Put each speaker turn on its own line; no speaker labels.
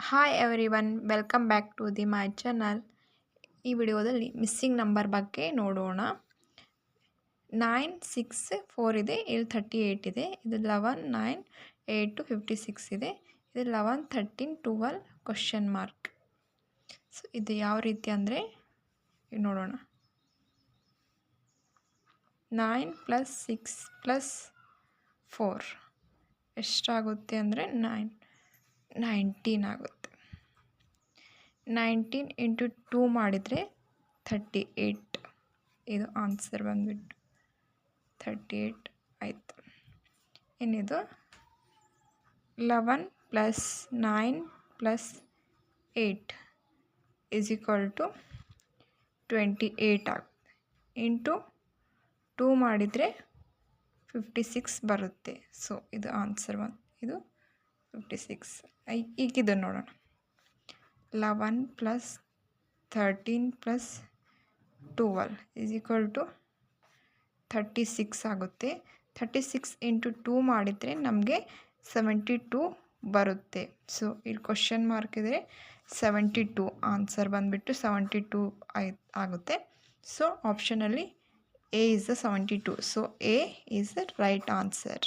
Hi everyone, welcome back to my channel. ಈ ವಿಡಿಯೋದಲ್ಲಿ missing number ಬಗ್ಗೆ ನೋಡೋಣ. 9, 6, 4 ಇದೆ, ಇಲ್ಲಿ 38 ಇದೆ. ಇದು 11, 9, 8 56 ಇದೆ. ಇದು 11, 13, 12 ಕ್ವಶನ್ ಮಾರ್ಕ್. ಸೊ ಇದು ಯಾವ ರೀತಿ ಅಂದರೆ ನೋಡೋಣ. 9 + 6 + 4 ಎಷ್ಟಾಗುತ್ತೆ ಅಂದರೆ 19 ಆಗುತ್ತೆ. 19 × 2 ಮಾಡಿದರೆ 38. ಇದು ಆನ್ಸರ್ ಬಂದುಬಿಟ್ಟು 38 ಆಯಿತು. ಇನ್ನಿದು 11 + 9 + 8 = 28 ಆಗುತ್ತೆ. ಇಂಟು 2 ಮಾಡಿದರೆ 56 ಬರುತ್ತೆ. ಸೊ ಇದು ಆನ್ಸರ್ ಇದು 56. ಈಗಿದು ನೋಡೋಣ. 11 + 13 + 12 = 36 ಆಗುತ್ತೆ. 36 × 2 ಮಾಡಿದರೆ ನಮಗೆ 72 ಬರುತ್ತೆ. ಸೊ ಇಲ್ಲಿ ಕ್ವಶನ್ ಮಾರ್ಕ್ ಇದ್ದರೆ 72 ಆನ್ಸರ್ ಬಂದುಬಿಟ್ಟು 72 ಆಗುತ್ತೆ. ಸೊ ಆಪ್ಷನಲ್ಲಿ A is the 72. So A is the right answer.